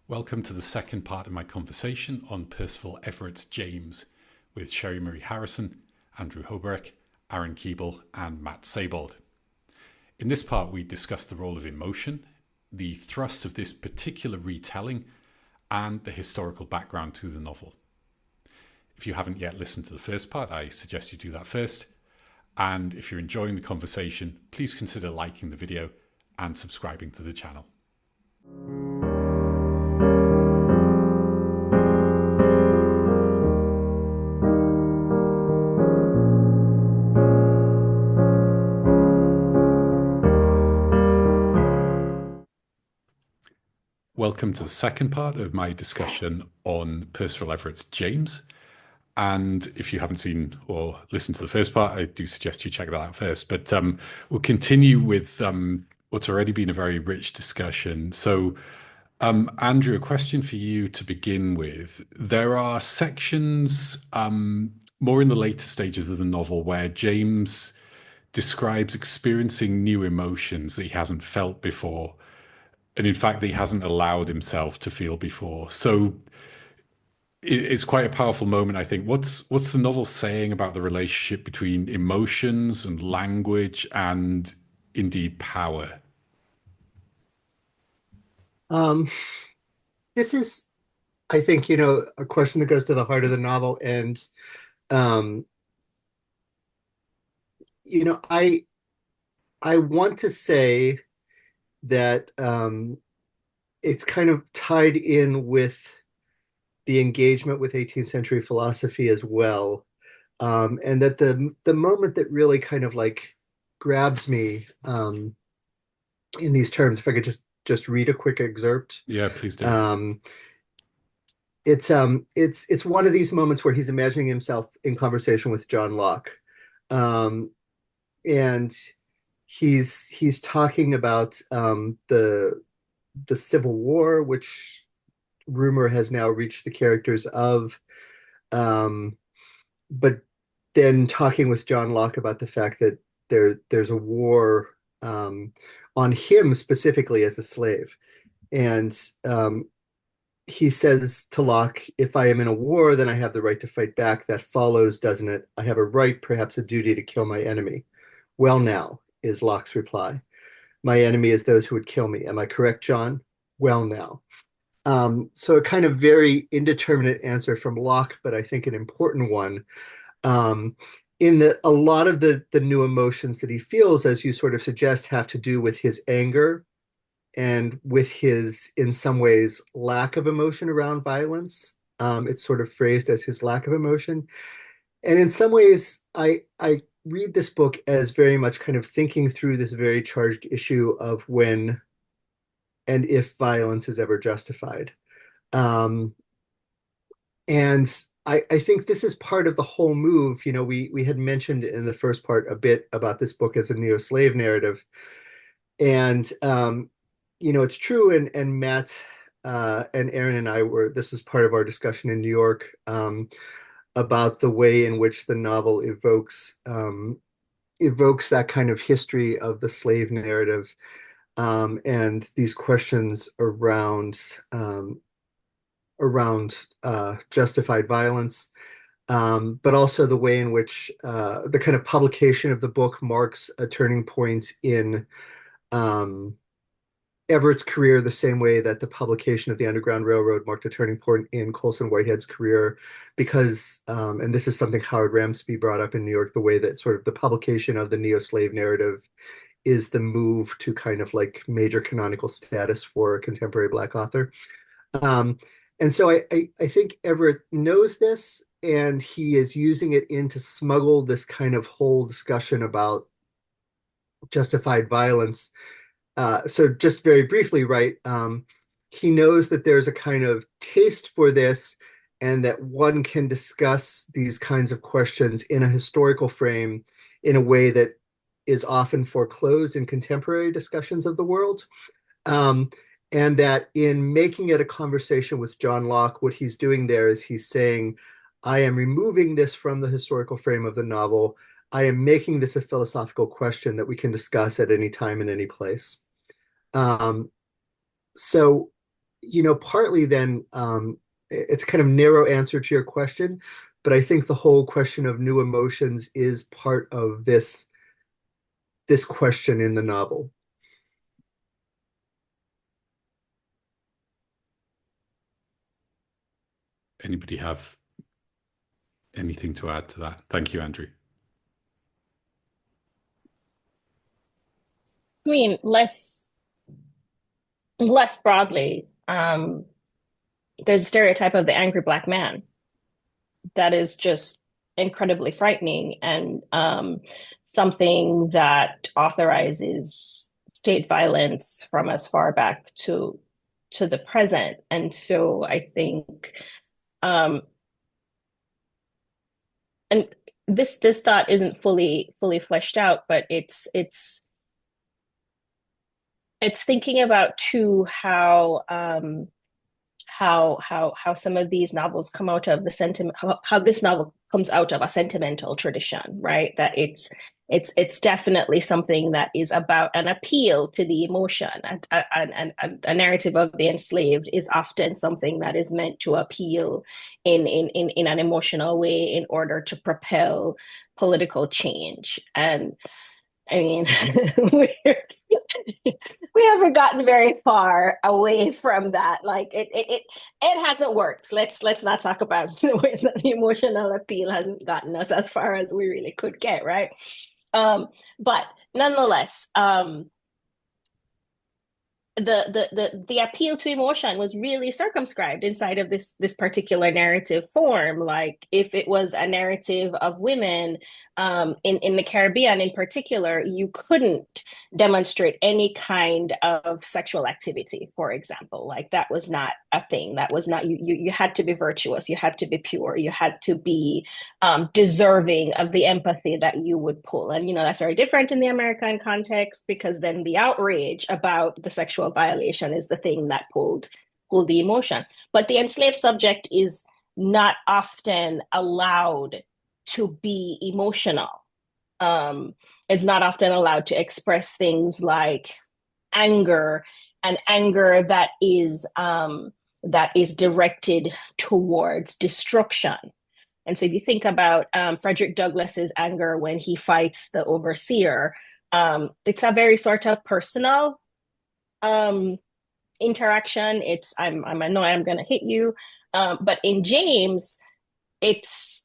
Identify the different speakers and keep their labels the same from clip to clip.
Speaker 1: Welcome to the second part of my conversation on Percival Everett's James with Sheri-Marie Harrison, Andrew Hoberek, Arin Keeble, and Matt Seybold. In this part, we discussed the role of emotion, the thrust of this particular retelling, and the historical background to the novel. If you haven't yet listened to the first part, I suggest you do that first. And if you're enjoying the conversation, please consider liking the video and subscribing to the channel. Welcome to the second part of my discussion on Percival Everett's James. And if you haven't seen or listened to the first part, I do suggest you check that out first. But we'll continue with what's already been a very rich discussion. So, Andrew, a question for you to begin with. There are sections more in the later stages of the novel where James describes experiencing new emotions that he hasn't felt before. And in fact, that he hasn't allowed himself to feel before. So it's quite a powerful moment, I think. What's the novel saying about the relationship between emotions and language and indeed power?
Speaker 2: This is, I think, a question that goes to the heart of the novel. And, um, you know, I I want to say that it's kind of tied in with the engagement with 18th century philosophy as well. And that the moment that really kind of like grabs me in these terms, if I could just read a quick excerpt.
Speaker 1: Yeah, please do.
Speaker 2: Um, it's one of these moments where he's imagining himself in conversation with John Locke. Um, and he's talking about the Civil War, which rumor has now reached the characters of, um, but then talking with John Locke about the fact that there's a war on him specifically as a slave, and he says to Locke, "If I am in a war, then I have the right to fight back. That follows, doesn't it? I have a right, perhaps a duty, to kill my enemy." "Well, now," is Locke's reply. "My enemy is those who would kill me. Am I correct, John?" "Well, now." So a kind of very indeterminate answer from Locke, but I think an important one, um, in that a lot of the new emotions that he feels, as you sort of suggest, have to do with his anger and with his, in some ways, lack of emotion around violence. It's sort of phrased as his lack of emotion. And in some ways, I read this book as very much kind of thinking through this very charged issue of when and if violence is ever justified. Um, and I think this is part of the whole move. We had mentioned in the first part a bit about this book as a neo-slave narrative. And it's true, and Matt and Arin and I this is part of our discussion in New York, about the way in which the novel evokes that kind of history of the slave narrative, and these questions around justified violence, but also the way in which the kind of publication of the book marks a turning point in um, Everett's career, the same way that the publication of the Underground Railroad marked a turning point in Colson Whitehead's career, because, and this is something Howard Ramsby brought up in New York, the way that sort of the publication of the neo-slave narrative is the move to kind of like major canonical status for a contemporary Black author. Um, and so I think Everett knows this, and he is using it in to smuggle this kind of whole discussion about justified violence. So just very briefly, right? He knows that there's a kind of taste for this, and that one can discuss these kinds of questions in a historical frame in a way that is often foreclosed in contemporary discussions of the world. Um, and that in making it a conversation with John Locke, what he's doing there is he's saying, I am removing this from the historical frame of the novel. I am making this a philosophical question that we can discuss at any time in any place. Um, so partly then it's kind of narrow answer to your question, but I think the whole question of new emotions is part of this question in the novel.
Speaker 1: Anybody have anything to add to that? Thank you, Andrew.
Speaker 3: I mean, less broadly, there's a stereotype of the angry black man that is just incredibly frightening and something that authorizes state violence from as far back to the present. And so I think and this thought isn't fully fleshed out, but it's thinking about too how some of these novels come out of the sentiment, how this novel comes out of a sentimental tradition, right? That it's definitely something that is about an appeal to the emotion. A narrative of the enslaved is often something that is meant to appeal in an emotional way in order to propel political change. And I mean, we haven't gotten very far away from that. Like it hasn't worked. Let's not talk about the ways that the emotional appeal hasn't gotten us as far as we really could get, right? But nonetheless, the appeal to emotion was really circumscribed inside of this particular narrative form. Like if it was a narrative of women in the Caribbean in particular, you couldn't demonstrate any kind of sexual activity, for example. Like that was not a thing. That was not you had to be virtuous, you had to be pure, you had to be deserving of the empathy that you would pull. And that's very different in the American context, because then the outrage about the sexual violation is the thing that pulled the emotion. But the enslaved subject is not often allowed to be emotional. It's not often allowed to express things like anger, and anger that is directed towards destruction. And so if you think about Frederick Douglass's anger when he fights the overseer, it's a very sort of personal interaction. It's I'm annoyed, I'm gonna hit you. But in James, it's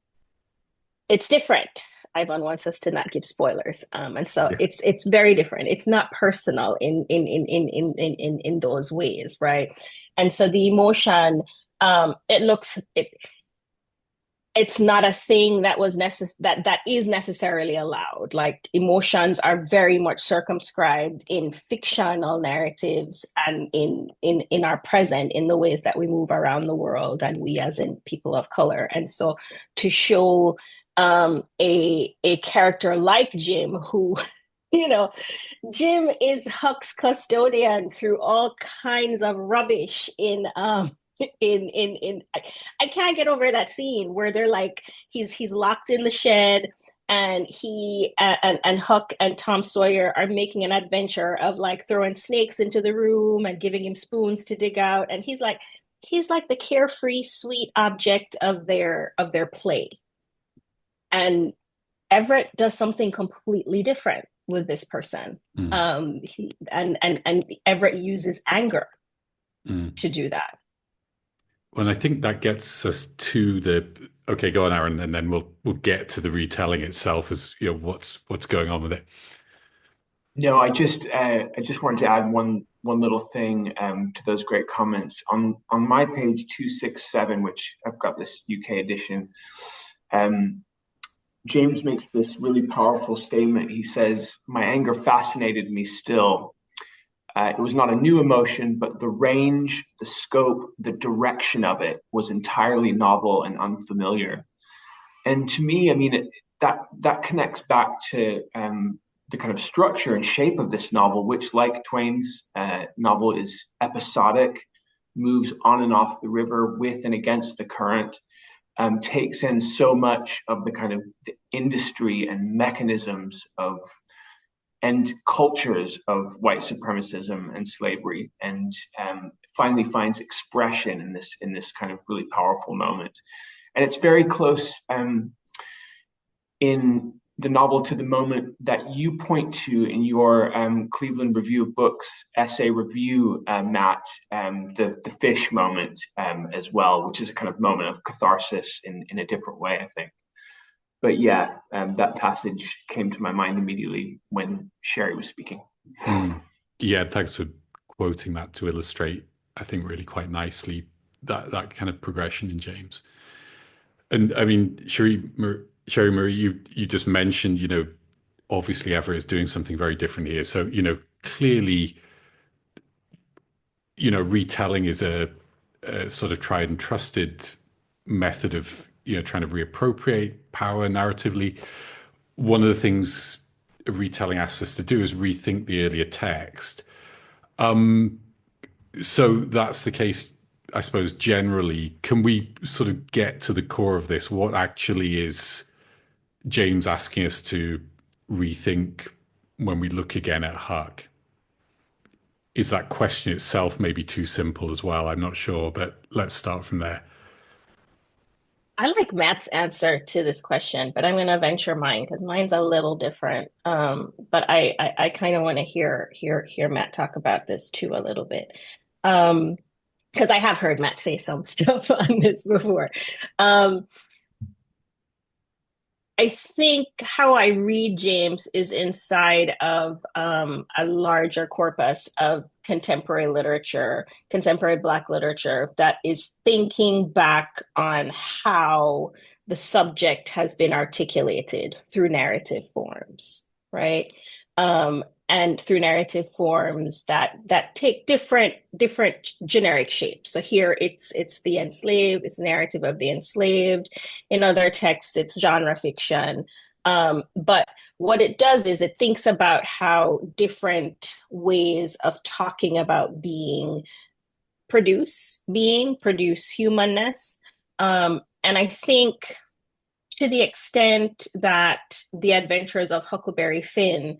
Speaker 3: different. Ivan wants us to not give spoilers, and so
Speaker 1: Yeah.
Speaker 3: it's very different. It's not personal in those ways, right? And so the emotion, it's not a thing that that is necessarily allowed. Like emotions are very much circumscribed in fictional narratives and in our present, in the ways that we move around the world, and we as in people of color. And so to show a character like Jim, who Jim is Huck's custodian through all kinds of rubbish in I can't get over that scene where they're like he's locked in the shed, and he and Huck and Tom Sawyer are making an adventure of like throwing snakes into the room and giving him spoons to dig out, and he's like the carefree sweet object of their play. And Everett does something completely different with this person. And Everett uses anger to do that.
Speaker 1: Well, I think that gets us to the okay, go on, Arin, and then we'll get to the retelling itself, as what's going on with it.
Speaker 4: No, I just wanted to add one little thing to those great comments on my page 267, which I've got this UK edition. James makes this really powerful statement. He says, "My anger fascinated me still. It was not a new emotion, but the range, the scope, the direction of it was entirely novel and unfamiliar." And to me, I mean, that connects back to the kind of structure and shape of this novel, which, like Twain's novel, is episodic, moves on and off the river with and against the current, takes in so much of the kind of the industry and mechanisms of and cultures of white supremacism and slavery, and finally finds expression in this kind of really powerful moment. And it's very close in the novel to the moment that you point to in your Cleveland Review of Books essay review, Matt, the fish moment as well, which is a kind of moment of catharsis in a different way, I think. But yeah, that passage came to my mind immediately when Sheri was speaking.
Speaker 1: Yeah, thanks for quoting that to illustrate, I think, really quite nicely that kind of progression in James. And I mean, Sheri-Marie, you just mentioned, obviously Everett is doing something very different here. So, clearly, retelling is a sort of tried and trusted method of, trying to reappropriate power narratively. One of the things a retelling asks us to do is rethink the earlier text. So that's the case, I suppose, generally. Can we sort of get to the core of this? What actually is James asking us to rethink when we look again at Huck? Is that question itself maybe too simple as well? I'm not sure, but let's start from there.
Speaker 3: I like Matt's answer to this question, but I'm going to venture mine because mine's a little different. But I kind of want to hear Matt talk about this too a little bit, because I have heard Matt say some stuff on this before. I think how I read James is inside of a larger corpus of contemporary literature, contemporary Black literature, that is thinking back on how the subject has been articulated through narrative forms, right? And through narrative forms that take different generic shapes. So here it's the enslaved, it's narrative of the enslaved. In other texts, it's genre fiction. But what it does is it thinks about how different ways of talking about being produce humanness. And I think to the extent that The Adventures of Huckleberry Finn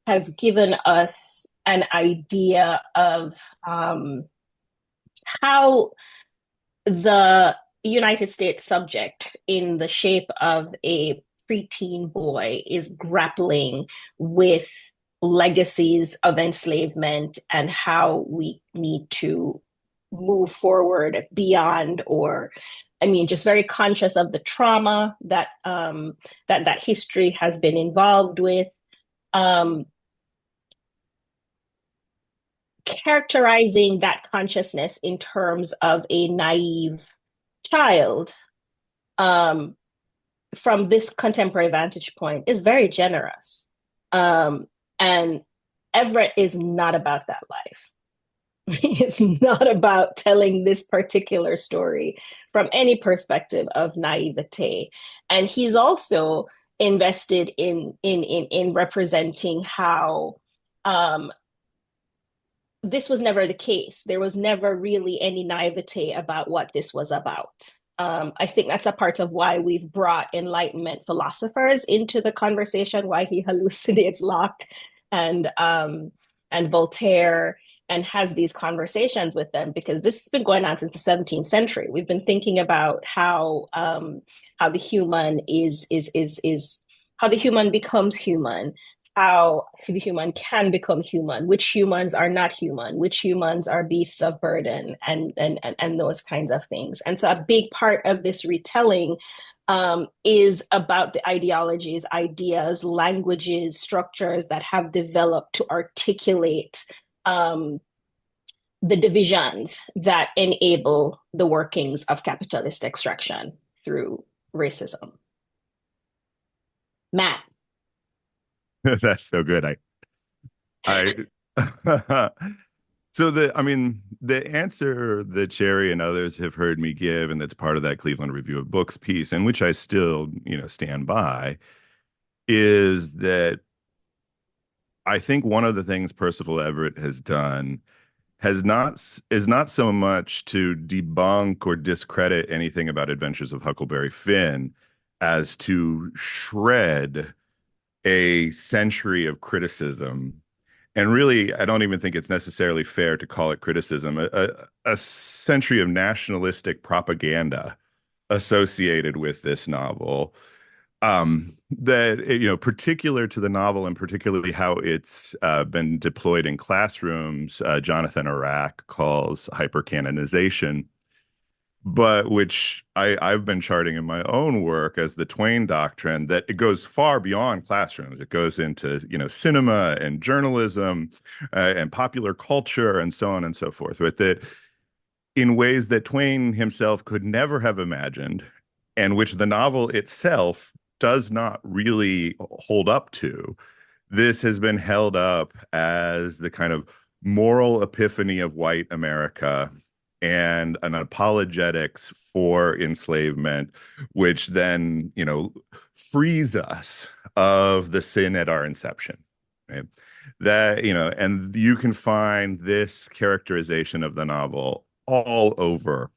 Speaker 3: has given us an idea of how the United States subject, in the shape of a preteen boy, is grappling with legacies of enslavement and how we need to move forward beyond, or just very conscious of the trauma that that history has been involved with. Characterizing that consciousness in terms of a naive child from this contemporary vantage point is very generous. And Everett is not about that life. It's not about telling this particular story from any perspective of naivete. And he's also invested in representing how this was never the case. There was never really any naivete about what this was about. I think that's a part of why we've brought Enlightenment philosophers into the conversation, why he hallucinates Locke and Voltaire and has these conversations with them, because this has been going on since the 17th century. We've been thinking about how the human how the human becomes human, how the human can become human, which humans are not human, which humans are beasts of burden, and those kinds of things. And so a big part of this retelling is about the ideologies, ideas, languages, structures that have developed to articulate the divisions that enable the workings of capitalist extraction through racism. Matt.
Speaker 5: That's so good. So the answer that Sheri and others have heard me give, and that's part of that Cleveland Review of Books piece, and which I still, stand by, is that I think one of the things Percival Everett has done is not so much to debunk or discredit anything about Adventures of Huckleberry Finn as to shred a century of criticism. And really, I don't even think it's necessarily fair to call it criticism, a century of nationalistic propaganda associated with this novel, that, particular to the novel and particularly how it's been deployed in classrooms, Jonathan Iraq calls hypercanonization, but which I've been charting in my own work as the Twain doctrine, that it goes far beyond classrooms. It goes into, cinema and journalism and popular culture and so on and so forth, right? That in ways that Twain himself could never have imagined, and which the novel itself does not really hold up to. This has been held up as the kind of moral epiphany of white America and an apologetics for enslavement, which then, frees us of the sin at our inception, right? That, and you can find this characterization of the novel all over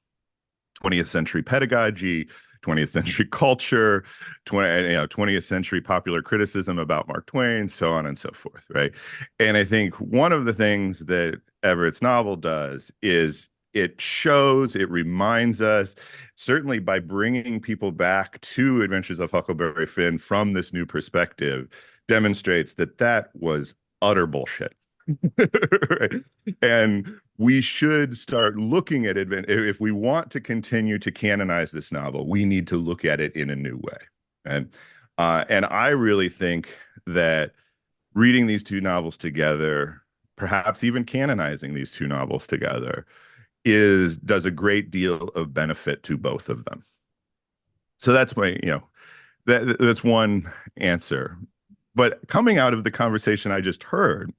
Speaker 5: 20th century pedagogy, 20th century culture, 20th century popular criticism about Mark Twain, so on and so forth, right? And I think one of the things that Everett's novel does is it reminds us, certainly by bringing people back to Adventures of Huckleberry Finn from this new perspective, demonstrates that that was utter bullshit. Right? And we should start looking at it. If we want to continue to canonize this novel, we need to look at it in a new way. And I really think that reading these two novels together, perhaps even canonizing these two novels together, does a great deal of benefit to both of them. So that's that's one answer. But coming out of the conversation I just heard,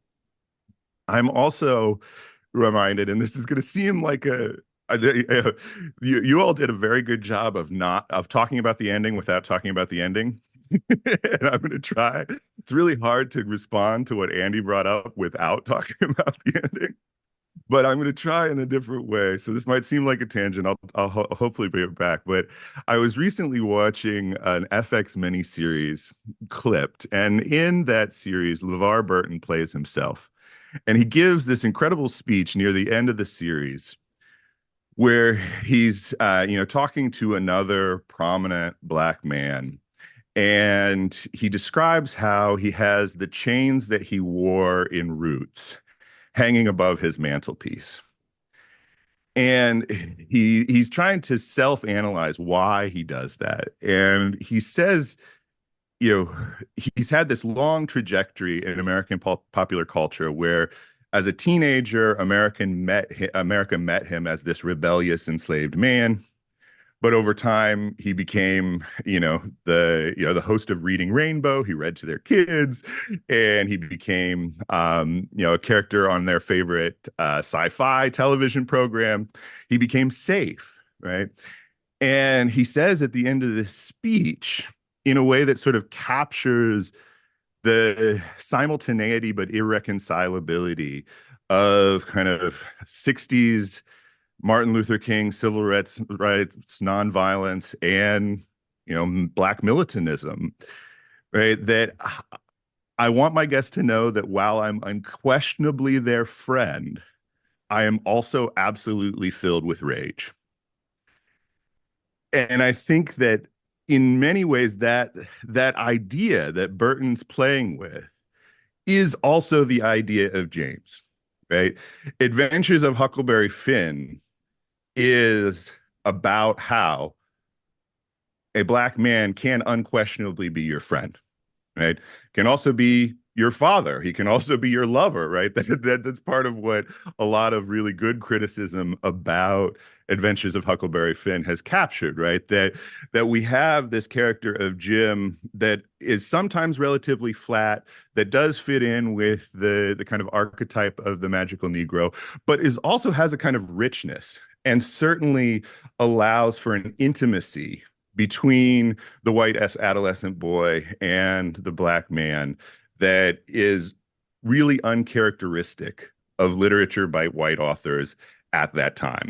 Speaker 5: I'm also reminded, and this is going to seem like you all did a very good job of talking about the ending without talking about the ending. And I'm going to try. It's really hard to respond to what Andy brought up without talking about the ending, but I'm going to try in a different way. So this might seem like a tangent. I'll hopefully bring it back. But I was recently watching an FX miniseries, Clipped, and in that series, LeVar Burton plays himself. And he gives this incredible speech near the end of the series where he's, talking to another prominent Black man. And he describes how he has the chains that he wore in Roots hanging above his mantelpiece. And he's trying to self-analyze why he does that. And he says, he's had this long trajectory in American popular culture where, as a teenager, America met him as this rebellious, enslaved man. But over time, he became, the host of Reading Rainbow. He read to their kids, and he became, a character on their favorite sci-fi television program. He became safe, right? And he says at the end of this speech, in a way that sort of captures the simultaneity but irreconcilability of kind of 60s Martin Luther King civil rights, nonviolence, and Black militantism, right? That I want my guests to know that while I'm unquestionably their friend, I am also absolutely filled with rage. And I think that in many ways that idea that Burton's playing with is also the idea of James, right? Adventures of Huckleberry Finn is about how a Black man can unquestionably be your friend, right? Can also be your father. He can also be your lover, right? That's part of what a lot of really good criticism about Adventures of Huckleberry Finn has captured, right? That we have this character of Jim that is sometimes relatively flat, that does fit in with the kind of archetype of the magical Negro, but also has a kind of richness and certainly allows for an intimacy between the white adolescent boy and the Black man that is really uncharacteristic of literature by white authors at that time.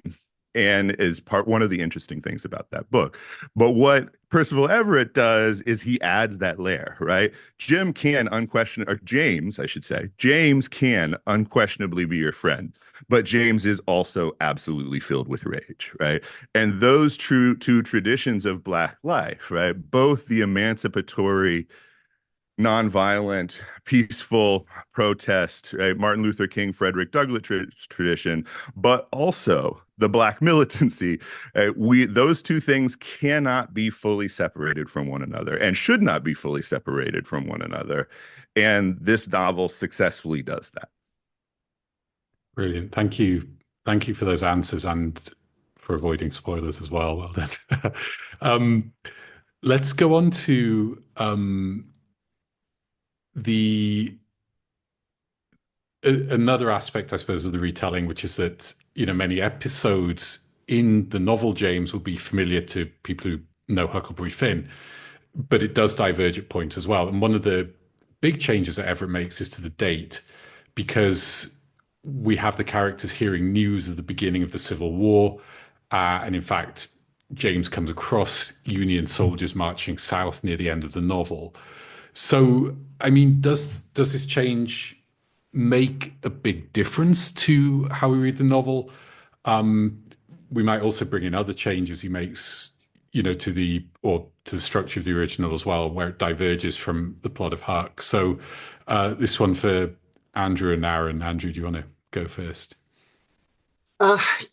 Speaker 5: and is one of the interesting things about that book. But what Percival Everett does is he adds that layer, right? James, I should say, James can unquestionably be your friend, but James is also absolutely filled with rage, right? And those two traditions of Black life, right? Both the emancipatory, nonviolent, peaceful protest, right? Martin Luther King, Frederick Douglass tradition, but also the Black militancy. Those two things cannot be fully separated from one another and should not be fully separated from one another. And this novel successfully does that.
Speaker 1: Brilliant. Thank you. Thank you for those answers and for avoiding spoilers as well. Well done. Let's go on to another aspect, I suppose, of the retelling, which is that, many episodes in the novel James will be familiar to people who know Huckleberry Finn, but it does diverge at points as well. And one of the big changes that Everett makes is to the date, because we have the characters hearing news of the beginning of the Civil War. And in fact, James comes across Union soldiers marching south near the end of the novel. So, I mean, does this change make a big difference to how we read the novel? We might also bring in other changes he makes, to the structure of the original as well, where it diverges from the plot of Huck. So, this one for Andrew and Arin. Andrew, do you want to go first?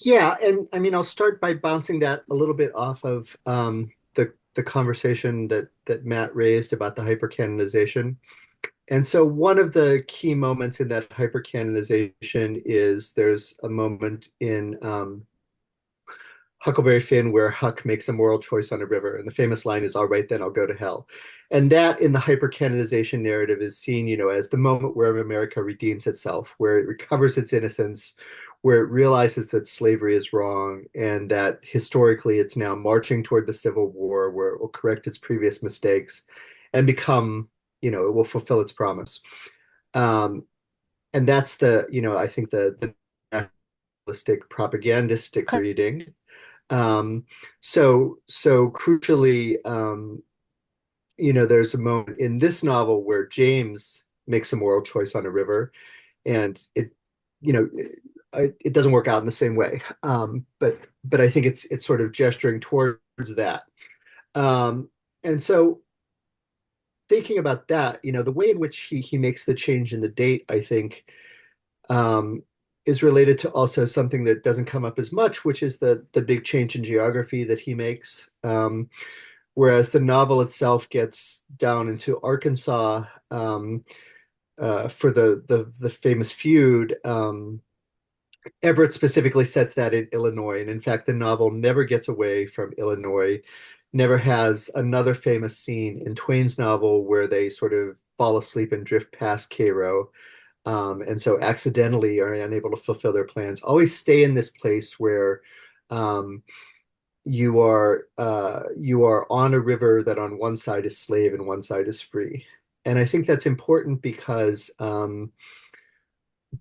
Speaker 2: Yeah, and I mean, I'll start by bouncing that a little bit off of the conversation that Matt raised about the hypercanonization. And so one of the key moments in that hypercanonization is there's a moment in Huckleberry Finn where Huck makes a moral choice on a river, and the famous line is, "All right, then I'll go to hell." And that in the hypercanonization narrative is seen, as the moment where America redeems itself, where it recovers its innocence, where it realizes that slavery is wrong, and that historically it's now marching toward the Civil War, where it will correct its previous mistakes and become, it will fulfill its promise. Um, and that's I think the nationalistic propagandistic reading. So crucially, there's a moment in this novel where James makes a moral choice on a river, and it doesn't work out in the same way. But I think it's sort of gesturing towards that. And so thinking about that, the way in which he makes the change in the date, I think, is related to also something that doesn't come up as much, which is the big change in geography that he makes. Whereas the novel itself gets down into Arkansas for the famous feud. Everett specifically sets that in Illinois, and in fact, the novel never gets away from Illinois. Never has another famous scene in Twain's novel where they sort of fall asleep and drift past Cairo. And so accidentally are unable to fulfill their plans. Always stay in this place where you are on a river that on one side is slave and one side is free. And I think that's important because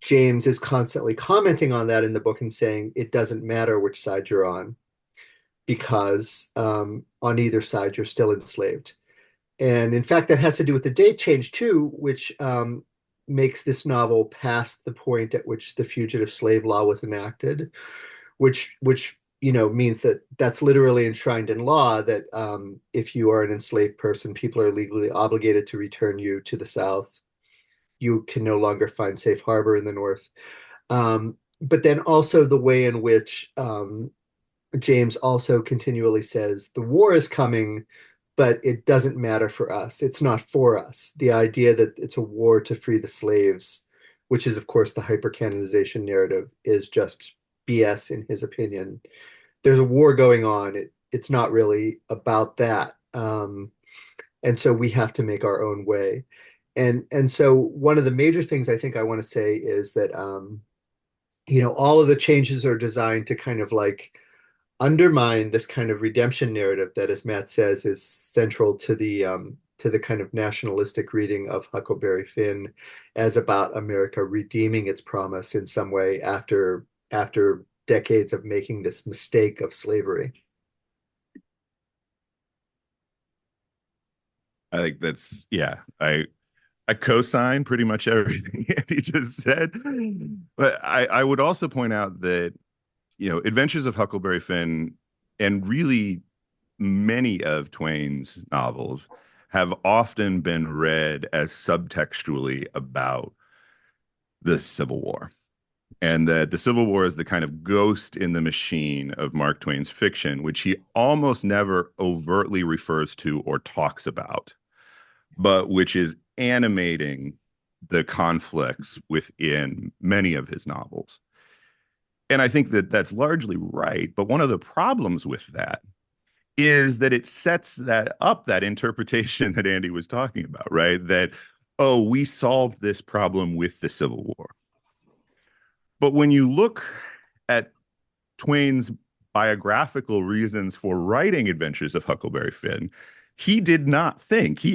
Speaker 2: James is constantly commenting on that in the book and saying it doesn't matter which side you're on, because on either side you're still enslaved. And in fact, that has to do with the date change too, which makes this novel past the point at which the fugitive slave law was enacted, which means that that's literally enshrined in law, that if you are an enslaved person, people are legally obligated to return you to the South. You can no longer find safe harbor in the North. But then also the way in which James also continually says the war is coming, but it doesn't matter for us. It's not for us. The idea that it's a war to free the slaves, which is, of course, the hypercanonization narrative, is just BS in his opinion. There's a war going on. It's not really about that. And so we have to make our own way. And so one of the major things I think I want to say is that, all of the changes are designed to kind of like undermine this kind of redemption narrative that, as Matt says, is central to the kind of nationalistic reading of Huckleberry Finn as about America redeeming its promise in some way after decades of making this mistake of slavery.
Speaker 5: I think that's, yeah, I co-sign pretty much everything Andy just said. But I would also point out that, Adventures of Huckleberry Finn and really many of Twain's novels have often been read as subtextually about the Civil War. And that the Civil War is the kind of ghost in the machine of Mark Twain's fiction, which he almost never overtly refers to or talks about, but which is animating the conflicts within many of his novels. And I think that that's largely right. But one of the problems with that is that it sets that interpretation that Andy was talking about, right? That, oh, we solved this problem with the Civil War. But when you look at Twain's biographical reasons for writing Adventures of Huckleberry Finn, he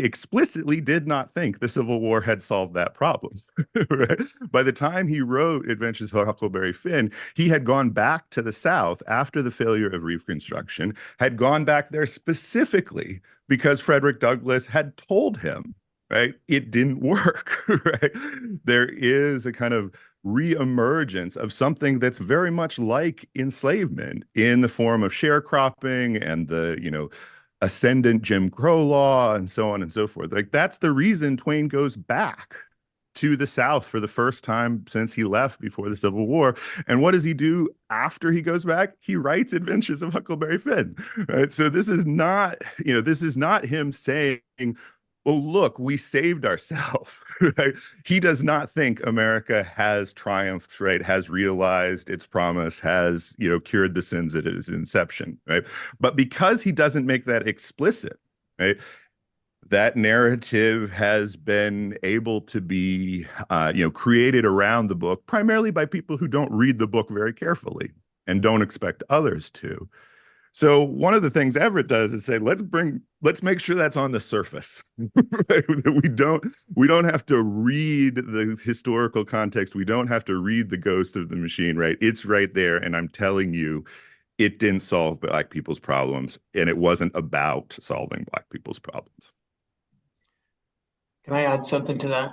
Speaker 5: explicitly did not think the Civil War had solved that problem. Right? By the time he wrote Adventures of Huckleberry Finn, he had gone back to the South after the failure of Reconstruction, had gone back there specifically because Frederick Douglass had told him, right, it didn't work. Right? There is a kind of reemergence of something that's very much like enslavement in the form of sharecropping and the, ascendant Jim Crow law and so on and so forth. Like, that's the reason Twain goes back to the South for the first time since he left before the Civil War. And what does he do after he goes back? He writes Adventures of Huckleberry Finn. Right? So this is not him saying, well, look, we saved ourselves. Right? He does not think America has triumphed, right? Has realized its promise, has, cured the sins at its inception, right? But because he doesn't make that explicit, right? That narrative has been able to be, created around the book, primarily by people who don't read the book very carefully and don't expect others to. So one of the things Everett does is say, let's make sure that's on the surface. Right? We don't have to read the historical context. We don't have to read the ghost of the machine, right? It's right there. And I'm telling you, it didn't solve Black people's problems. And it wasn't about solving Black people's problems.
Speaker 4: Can I add something to that?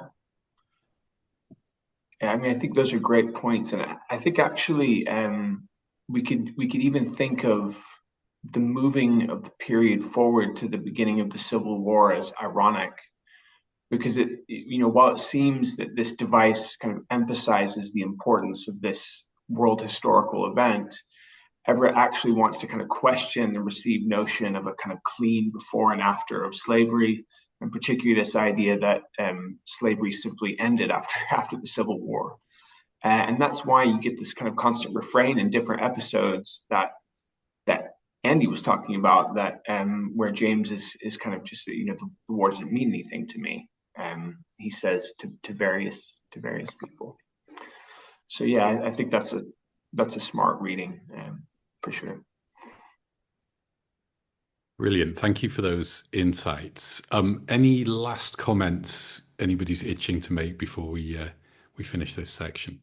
Speaker 4: Yeah, I mean, I think those are great points. And I think actually we could even think of the moving of the period forward to the beginning of the Civil War as ironic, because while it seems that this device kind of emphasizes the importance of this world historical event, Everett actually wants to kind of question the received notion of a kind of clean before and after of slavery, and particularly this idea that slavery simply ended after the Civil War. And that's why you get this kind of constant refrain in different episodes that Andy was talking about, that where James is kind of just, the war doesn't mean anything to me. He says to various people. So yeah, I think that's a smart reading for sure.
Speaker 1: Brilliant. Thank you for those insights. Any last comments anybody's itching to make before we finish this section?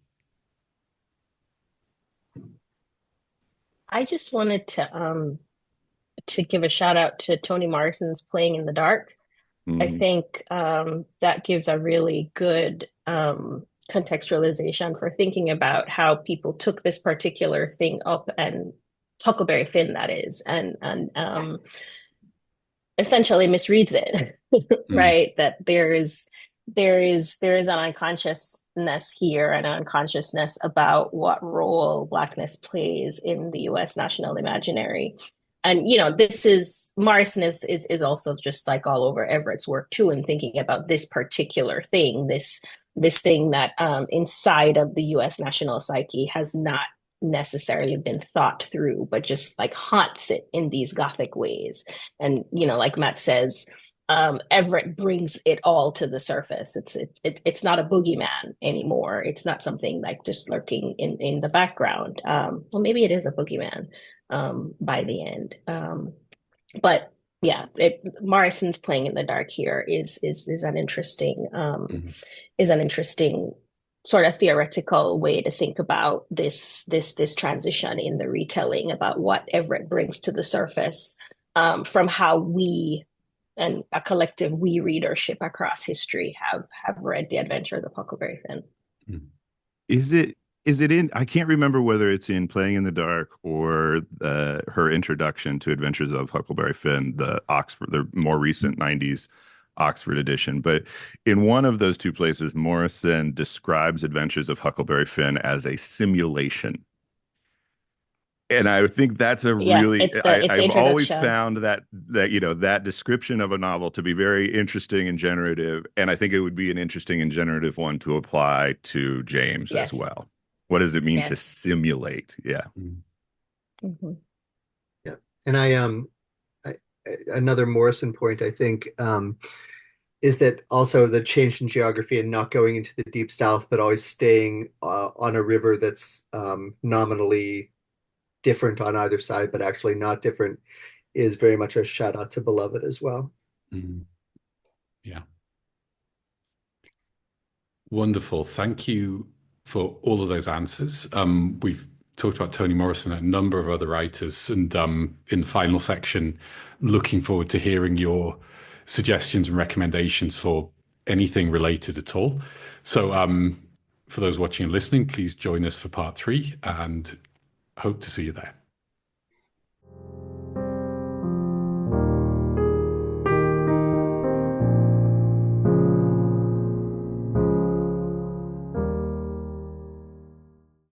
Speaker 3: I just wanted to give a shout out to Toni Morrison's Playing in the Dark. I think that gives a really good contextualization for thinking about how people took this particular thing up, and Huckleberry Finn, that is, and essentially misreads it, right? That there is an unconsciousness here, an unconsciousness about what role Blackness plays in the U.S. national imaginary. And Morrison is also just like all over Everett's work too, in thinking about this particular thing, this thing that inside of the U.S. national psyche has not necessarily been thought through, but just like haunts it in these Gothic ways. And like Matt says, Everett brings it all to the surface. It's not a boogeyman anymore. It's not something like just lurking in the background. Well, maybe it is a boogeyman by the end. But yeah, Morrison's Playing in the Dark here is an interesting sort of theoretical way to think about this transition in the retelling, about what Everett brings to the surface, from how we and a collective we readership across history have read The Adventures of Huckleberry Finn.
Speaker 5: Is it in, I can't remember whether it's in Playing in the Dark or her introduction to Adventures of Huckleberry Finn, the more recent 90s Oxford edition. But in one of those two places, Morrison describes Adventures of Huckleberry Finn as a simulation. And I think that's a really, I've always found that description of a novel to be very interesting and generative. And I think it would be an interesting and generative one to apply to James as well. What does it mean to simulate? Yeah.
Speaker 2: Mm-hmm. Yeah. And another Morrison point, I think, is that also the change in geography and not going into the deep south, but always staying on a river that's nominally different on either side, but actually not different, is very much a shout out to Beloved as well.
Speaker 1: Mm-hmm. Yeah. Wonderful. Thank you for all of those answers. We've talked about Toni Morrison and a number of other writers, and in the final section, looking forward to hearing your suggestions and recommendations for anything related at all. So for those watching and listening, please join us for part 3, and hope to see you there.